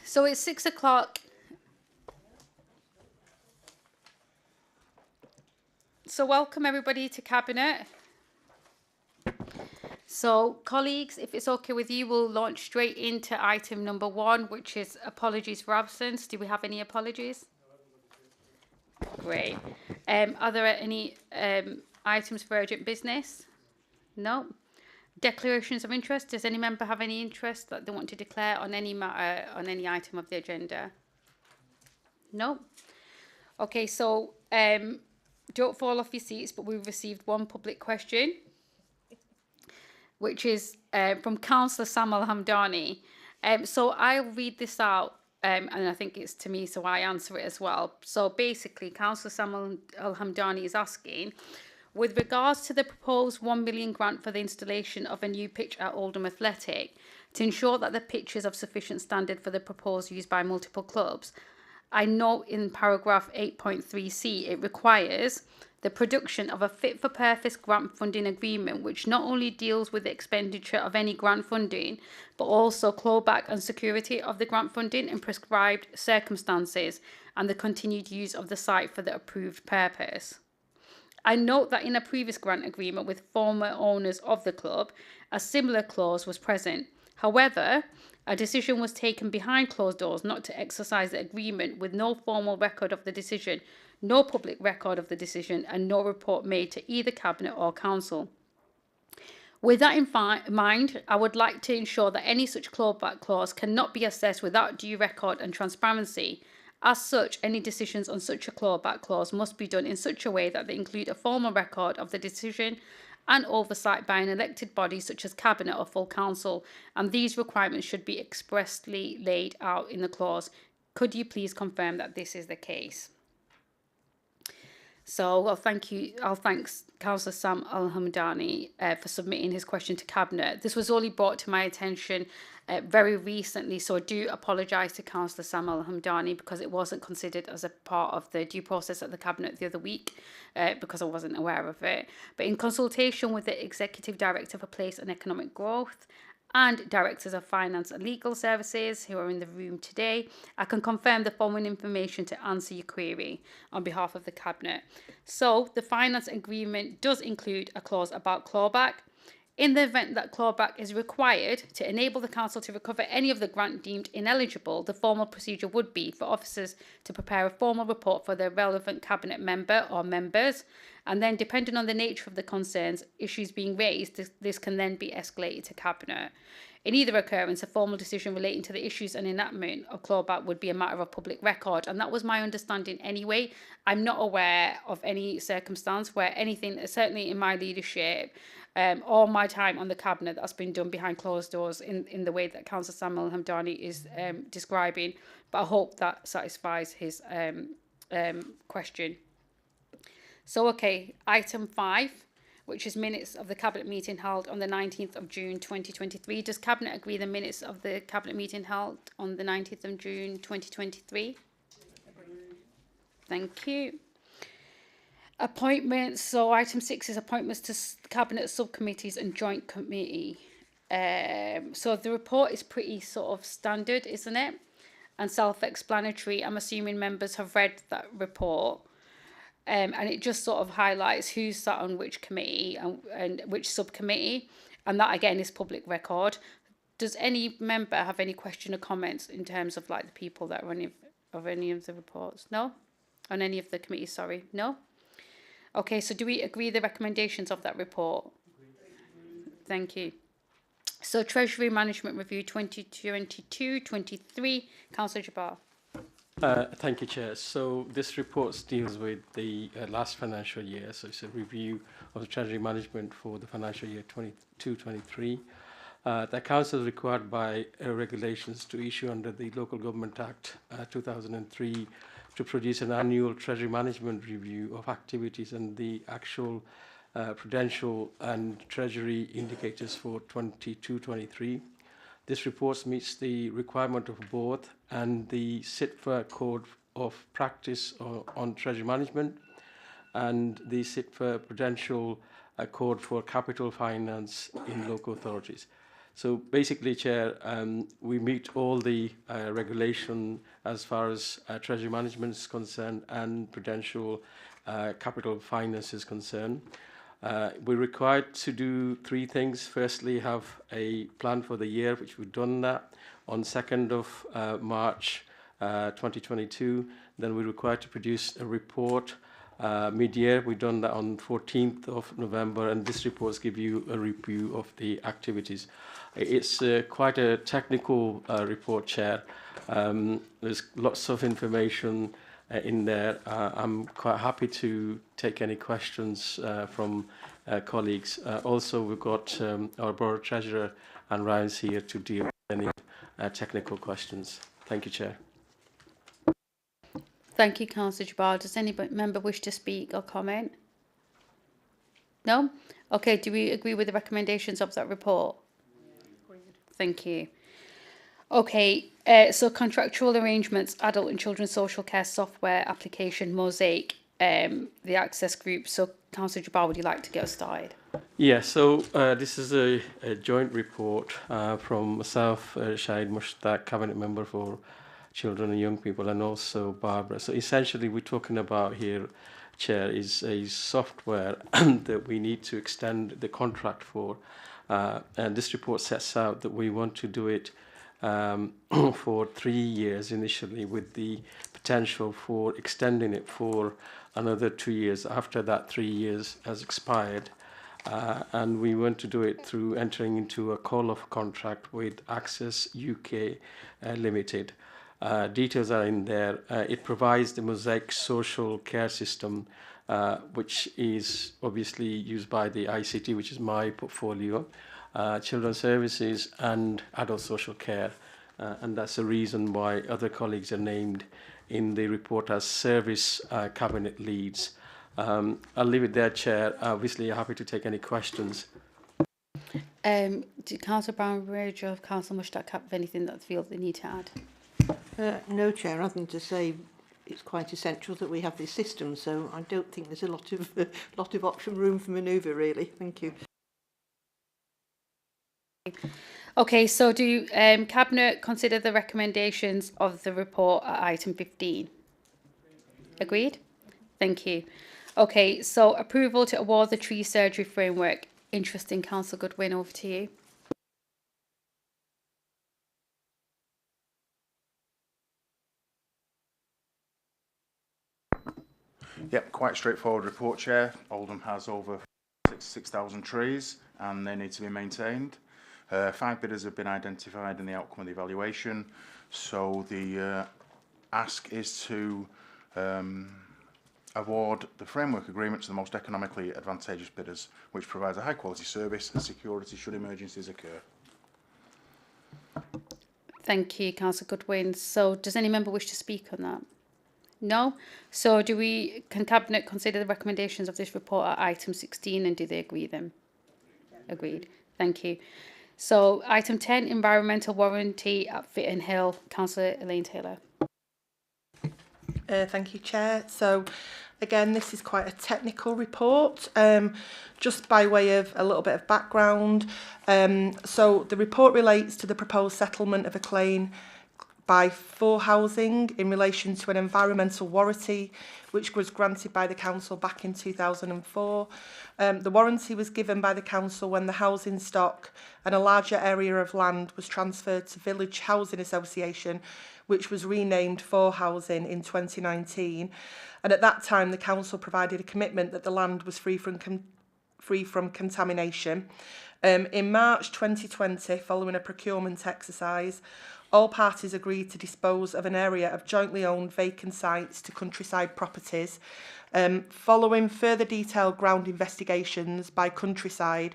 So it's 6 o'clock. So welcome everybody to Cabinet. So colleagues, if it's okay with you, we'll launch straight into item number 1, which is apologies for absence. Do we have any apologies? Great. Are there any items for urgent business? No. Declarations of interest. Does any member have any interest that they want to declare on any matter, on any item of the agenda? No. Okay, so don't fall off your seats, but we've received one public question, which is from Councillor Sam Al-Hamdani. So I'll read this out, and I think it's to me, so I answer it as well. So basically, Councillor Sam Al-Hamdani is asking, with regards to the proposed 1 million grant for the installation of a new pitch at Oldham Athletic, to ensure that the pitch is of sufficient standard for the proposed use by multiple clubs, I note in paragraph 8.3c, it requires the production of a fit-for-purpose grant funding agreement, which not only deals with the expenditure of any grant funding, but also clawback and security of the grant funding in prescribed circumstances and the continued use of the site for the approved purpose. I note that in a previous grant agreement with former owners of the club, a similar clause was present. However, a decision was taken behind closed doors not to exercise the agreement, with no formal record of the decision, no public record of the decision, and no report made to either Cabinet or Council. With that in mind, I would like to ensure that any such clawback clause cannot be assessed without due record and transparency. As such, any decisions on such a clawback clause must be done in such a way that they include a formal record of the decision and oversight by an elected body such as Cabinet or full Council, and these requirements should be expressly laid out in the clause. Could you please confirm that this is the case? So I'll thank Councillor Sam Al-Hamdani for submitting his question to Cabinet. This was only brought to my attention very recently, so I do apologise to Councillor Sam Al-Hamdani because it wasn't considered as a part of the due process at the Cabinet the other week because I wasn't aware of it. But in consultation with the Executive Director for Place and Economic Growth and Directors of Finance and Legal Services who are in the room today, I can confirm the following information to answer your query on behalf of the Cabinet. So the finance agreement does include a clause about clawback. In the event that clawback is required to enable the Council to recover any of the grant deemed ineligible, the formal procedure would be for officers to prepare a formal report for the relevant Cabinet member or members, and then depending on the nature of the concerns, issues being raised, this can then be escalated to Cabinet. In either occurrence, a formal decision relating to the issues and enactment of clawback would be a matter of public record, and that was my understanding anyway. I'm not aware of any circumstance where anything, certainly in my leadership, all my time on the Cabinet, that's been done behind closed doors in the way that Councillor Samuel Hamdani is describing. But I hope that satisfies his question. So, okay, item 5, which is minutes of the Cabinet meeting held on the 19th of June 2023. Does Cabinet agree the minutes of the Cabinet meeting held on the 19th of June 2023? Thank you. Appointments. So item 6 is appointments to Cabinet subcommittees and joint committee. So the report is pretty sort of standard, isn't it? And self-explanatory. I'm assuming members have read that report. And it just sort of highlights who's sat on which committee and which subcommittee. And that, again, is public record. Does any member have any question or comments in terms of like the people that are on any of the reports? No? On any of the committees, sorry. No? Okay, so do we agree the recommendations of that report? Thank you. So Treasury Management Review 2022-23, Councillor Jabbar. Thank you, Chair. So this report deals with the last financial year. So it's a review of the Treasury Management for the financial year 22-23. The Council is required by regulations to issue under the Local Government Act 2003 to produce an annual Treasury Management review of activities and the actual prudential and Treasury indicators for 22-23. This report meets the requirement of both and the SITFA Code of Practice on Treasury Management and the SITFA Prudential Code for Capital Finance in Local Authorities. So basically, Chair, we meet all the regulation as far as treasury management is concerned and prudential capital finance is concerned. We're required to do three things. Firstly, have a plan for the year, which we've done that on 2nd of March 2022. Then we're required to produce a report mid-year. We've done that on 14th of November, and this reports give you a review of the activities. It's quite a technical report, Chair. There's lots of information in there. I'm quite happy to take any questions from colleagues. Also, we've got our Borough Treasurer and Ryan's here to deal with any technical questions. Thank you, Chair. Thank you, Councillor Jabbar. Does any member wish to speak or comment? No? Okay, do we agree with the recommendations of that report? Thank you. Okay, so contractual arrangements, adult and children's social care software application, Mosaic, the access group. So, Councillor Jabbar, would you like to get us started? Yeah, so this is a joint report from myself, Shahid Mushtaq, Cabinet Member for Children and Young People, and also Barbara. So essentially, we're talking about here, Chair, is a software that we need to extend the contract for. And this report sets out that we want to do it for 3 years initially, with the potential for extending it for another 2 years after that 3 years has expired. And we want to do it through entering into a call-off contract with Access UK Limited. Details are in there. It provides the Mosaic social care system, which is obviously used by the ICT, which is my portfolio, children's services and adult social care. And that's the reason why other colleagues are named in the report as service cabinet leads. I'll leave it there, Chair. Obviously, happy to take any questions. Do Councillor Brown-Ridge or Councillor Mushtaq have anything that they feel they need to add? No, Chair, other than to say it's quite essential that we have this system, so I don't think there's a lot of option room for manoeuvre, really. Thank you. Okay, so do Cabinet consider the recommendations of the report at item 15? Agreed? Thank you. Okay, so approval to award the tree surgery framework. Interesting, Councillor Goodwin, over to you. Yep, quite straightforward report, Chair. Oldham has over 6,000 trees and they need to be maintained. 5 bidders have been identified in the outcome of the evaluation. So the ask is to award the framework agreement to the most economically advantageous bidders, which provides a high quality service and security should emergencies occur. Thank you, Councillor Goodwin. So does any member wish to speak on that? No? So can Cabinet consider the recommendations of this report at item 16 and do they agree them? Agreed. Thank you. So item 10, environmental warranty at Fitton Hill. Councillor Elaine Taylor. Thank you, Chair. So again, this is quite a technical report. Just by way of a little bit of background. So the report relates to the proposed settlement of a claim by 4 Housing in relation to an environmental warranty which was granted by the council back in 2004. The warranty was given by the council when the housing stock and a larger area of land was transferred to Village Housing Association, which was renamed 4 Housing in 2019. And at that time, the council provided a commitment that the land was free from contamination. In March 2020, following a procurement exercise, all parties agreed to dispose of an area of jointly owned vacant sites to Countryside Properties. Following further detailed ground investigations by Countryside,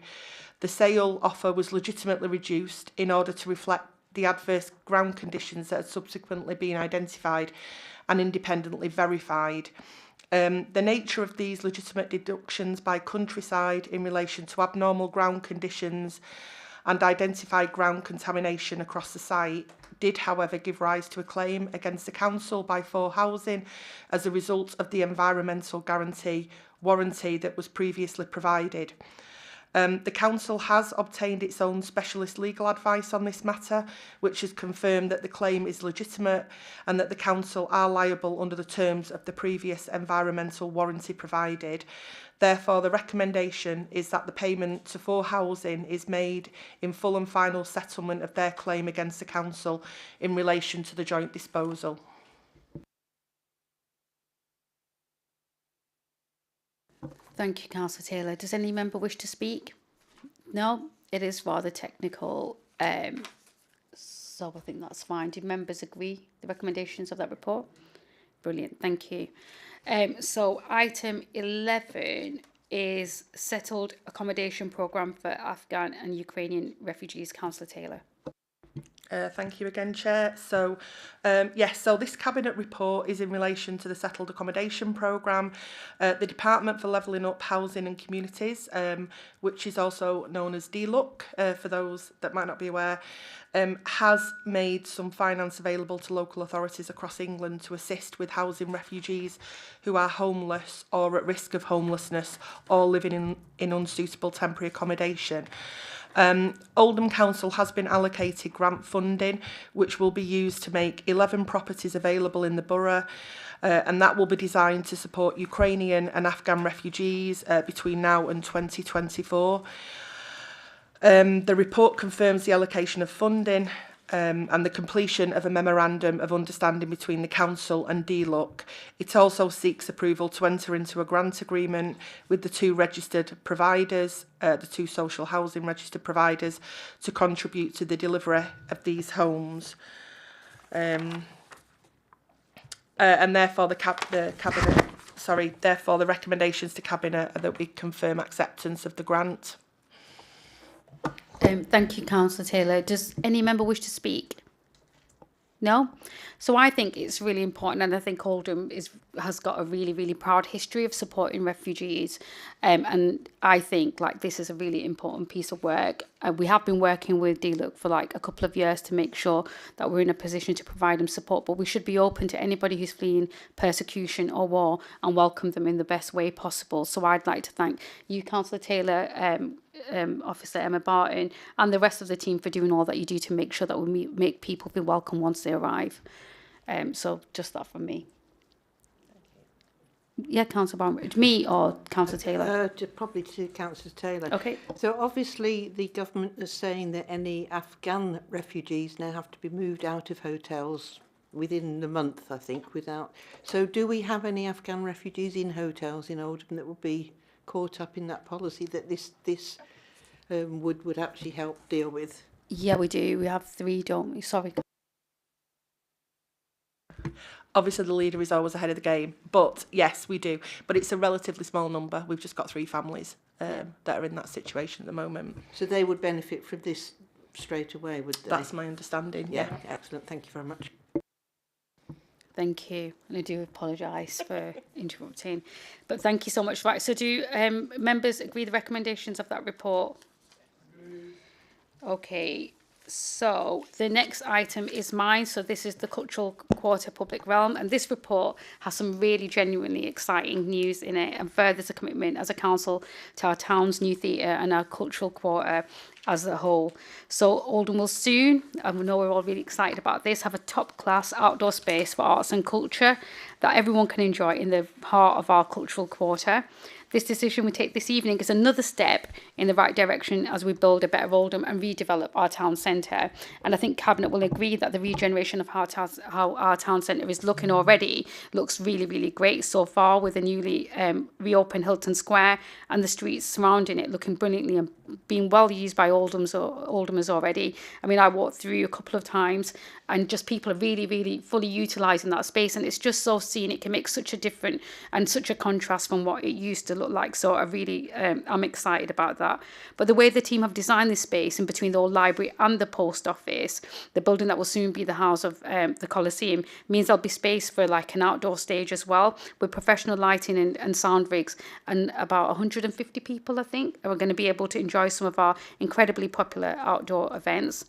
the sale offer was legitimately reduced in order to reflect the adverse ground conditions that had subsequently been identified and independently verified. The nature of these legitimate deductions by Countryside in relation to abnormal ground conditions and identified ground contamination across the site did, however, give rise to a claim against the council by 4 Housing as a result of the environmental warranty that was previously provided. The council has obtained its own specialist legal advice on this matter, which has confirmed that the claim is legitimate and that the council are liable under the terms of the previous environmental warranty provided. Therefore, the recommendation is that the payment to 4 Housing is made in full and final settlement of their claim against the council in relation to the joint disposal. Thank you, Councillor Taylor. Does any member wish to speak? No, it is rather technical, so I think that's fine. Do members agree the recommendations of that report? Brilliant, thank you. So item 11 is settled accommodation programme for Afghan and Ukrainian refugees. Councillor Taylor. Thank you again, Chair. So, yes, so this Cabinet report is in relation to the Settled Accommodation Programme. The Department for Levelling Up Housing and Communities, which is also known as DLUC, for those that might not be aware, has made some finance available to local authorities across England to assist with housing refugees who are homeless or at risk of homelessness or living in unsuitable temporary accommodation. Oldham Council has been allocated grant funding, which will be used to make 11 properties available in the borough, and that will be designed to support Ukrainian and Afghan refugees between now and 2024. The report confirms the allocation of funding and the completion of a memorandum of understanding between the council and DLUC. It also seeks approval to enter into a grant agreement with the 2 registered providers, the 2 social housing registered providers, to contribute to the delivery of these homes. And therefore therefore the recommendations to Cabinet are that we confirm acceptance of the grant. Thank you, Councillor Taylor. Does any member wish to speak? No? So I think it's really important, and I think Oldham has got a really, really proud history of supporting refugees. And I think this is a really important piece of work. We have been working with DLUC for a couple of years to make sure that we're in a position to provide them support, but we should be open to anybody who's fleeing persecution or war and welcome them in the best way possible. So I'd like to thank you, Councillor Taylor, Officer Emma Barton, and the rest of the team for doing all that you do to make sure that we make people feel welcome once they arrive. So just that from me. Yeah, Councillor Barton. Me or Councillor Taylor? Probably to Councillor Taylor. Okay. So obviously the government is saying that any Afghan refugees now have to be moved out of hotels within the month, I think, without... So do we have any Afghan refugees in hotels in Oldham that would be caught up in that policy that this would actually help deal with? Yeah, we do. We have 3, don't we? Sorry. Obviously, the leader is always ahead of the game, but yes, we do. But it's a relatively small number. We've just got 3 families that are in that situation at the moment. So they would benefit from this straight away, would they? That's my understanding, yeah. Excellent. Thank you very much. Thank you. And I do apologise for interrupting. But thank you so much. Right, so do members agree the recommendations of that report? Okay, so the next item is mine. So this is the Cultural Quarter Public Realm, and this report has some really genuinely exciting news in it and furthers a commitment as a council to our town's new theatre and our cultural quarter as a whole. So Oldham will soon, and we know we're all really excited about this, have a top-class outdoor space for arts and culture that everyone can enjoy in the heart of our cultural quarter. This decision we take this evening is another step in the right direction as we build a better Oldham and redevelop our town centre. And I think Cabinet will agree that the regeneration of how our town centre is looking already looks really, really great so far, with the newly reopened Hilton Square and the streets surrounding it looking brilliantly and being well used by Oldhamers already. I mean, I walked through a couple of times and just people are really, really fully utilising that space, and it's just so seen. It can make such a difference and such a contrast from what it used to look like. So I really, I'm excited about that. But the way the team have designed this space in between the old library and the post office, the building that will soon be the house of the Coliseum, means there'll be space for an outdoor stage as well, with professional lighting and sound rigs, and about 150 people, I think, are going to be able to enjoy some of our incredibly popular outdoor events.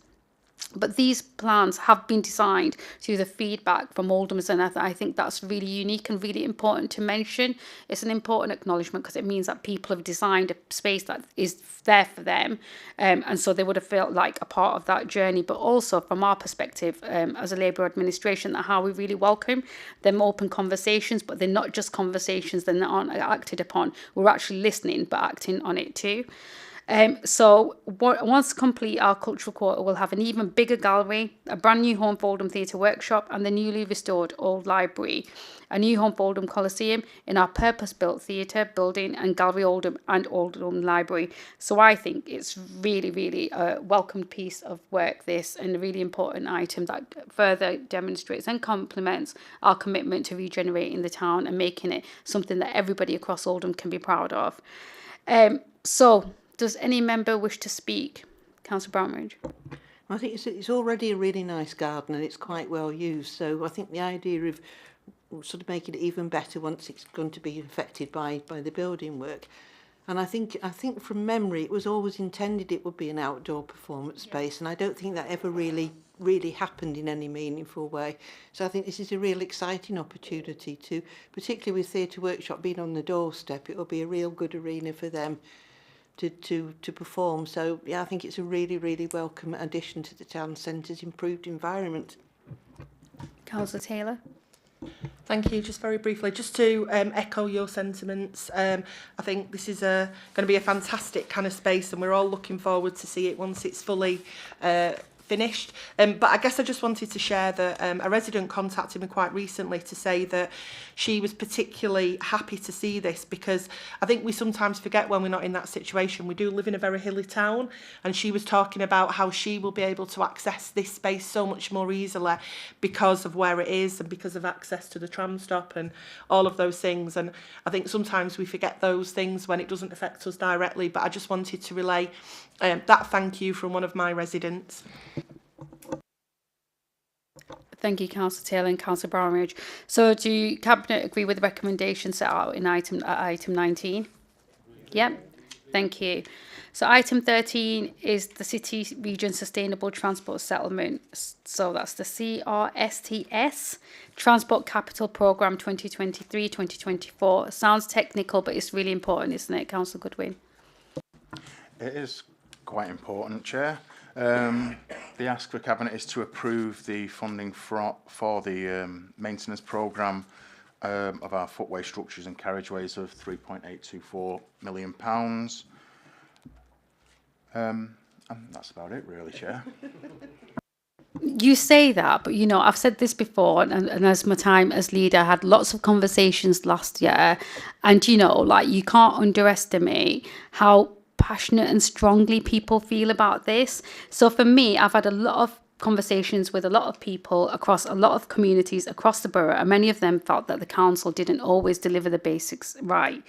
But these plans have been designed through the feedback from Oldhamers, and I think that's really unique and really important to mention. It's an important acknowledgement because it means that people have designed a space that is there for them, and so they would have felt like a part of that journey. But also from our perspective as a Labour administration, that how we really welcome them open conversations, but they're not just conversations, they're not acted upon. We're actually listening but acting on it too. So once complete, our cultural quarter will have an even bigger gallery, a brand new Home for Oldham Theatre workshop, and the newly restored Old Library, a new Home for Oldham Coliseum in our purpose-built theatre building, and Gallery Oldham and Oldham Library. So I think it's really, really a welcomed piece of work, this, and a really important item that further demonstrates and complements our commitment to regenerating the town and making it something that everybody across Oldham can be proud of. So, does any member wish to speak? Councillor Brownridge. I think it's already a really nice garden and it's quite well used. So I think the idea of sort of making it even better once it's going to be affected by the building work. And I think from memory it was always intended it would be an outdoor performance space, and I don't think that ever really happened in any meaningful way. So I think this is a real exciting opportunity to, particularly with Theatre Workshop being on the doorstep, it will be a real good arena for them to perform. So yeah, I think it's a really welcome addition to the town centre's improved environment. Councillor Taylor. Thank you. Just very briefly, just to echo your sentiments, I think this is going to be a fantastic kind of space, and we're all looking forward to see it once it's fully finished. But I guess I just wanted to share that a resident contacted me quite recently to say that she was particularly happy to see this, because I think we sometimes forget when we're not in that situation. We do live in a very hilly town, and she was talking about how she will be able to access this space so much more easily because of where it is and because of access to the tram stop and all of those things. And I think sometimes we forget those things when it doesn't affect us directly, but I just wanted to relay that thank you from one of my residents. Thank you, Councillor Taylor and Councillor Brownridge. So do Cabinet agree with the recommendations set out in item 19? Yep. Thank you. So item 13 is the City Region Sustainable Transport Settlement. So that's the CRSTS, Transport Capital Programme 2023-2024. Sounds technical, but it's really important, isn't it, Councillor Goodwin? It is quite important, Chair. The ask for Cabinet is to approve the funding for the maintenance programme of our footway structures and carriageways of £3.824 million. And that's about it, really, Chair. You say that, but you know, I've said this before, and as my time as leader, I had lots of conversations last year, and you know, like, you can't underestimate how passionate and strongly people feel about this. So for me, I've had a lot of conversations with a lot of people across a lot of communities across the borough, and many of them felt that the council didn't always deliver the basics right.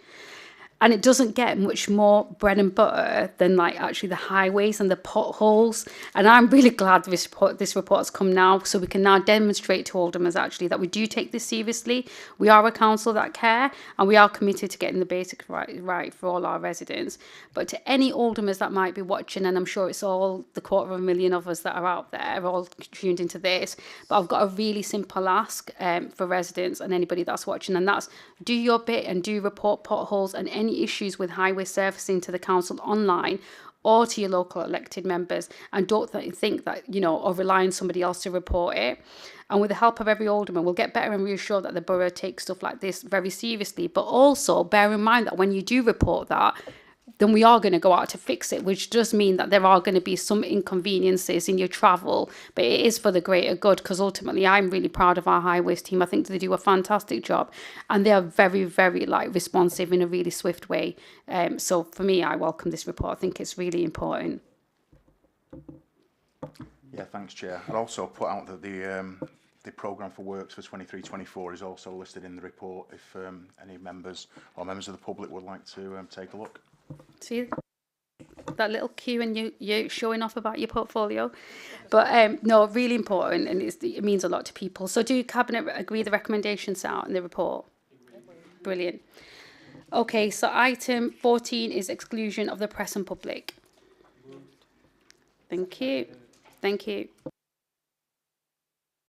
And it doesn't get much more bread and butter than like actually the highways and the potholes. And I'm really glad this report has come now, so we can now demonstrate to Oldhamers actually that we do take this seriously. We are a council that care, and we are committed to getting the basics right for all our residents. But to any Oldhamers that might be watching, and I'm sure it's all the 250,000 of us that are out there, all tuned into this, but I've got a really simple ask for residents and anybody that's watching, and that's do your bit and do report potholes and any issues with highway surfacing to the council online or to your local elected members, and don't think that, you know, or rely on somebody else to report it. And with the help of every alderman, we'll get better and reassure that the borough takes stuff like this very seriously. But also bear in mind that when you do report that, then we are going to go out to fix it, which does mean that there are going to be some inconveniences in your travel, but it is for the greater good, because ultimately I'm really proud of our highways team. I think they do a fantastic job, and they are very like responsive in a really swift way. So for me, I welcome this report. I think it's really important. Yeah, thanks, Chair. I'd also put out that the programme for works for 23-24 is also listed in the report if any members or members of the public would like to take a look. See that little cue and you showing off about your portfolio, but no, really important, and it means a lot to people. So do Cabinet agree the recommendations out in the report? Brilliant. Okay, so item 14 is exclusion of the press and public. Thank you. Thank you.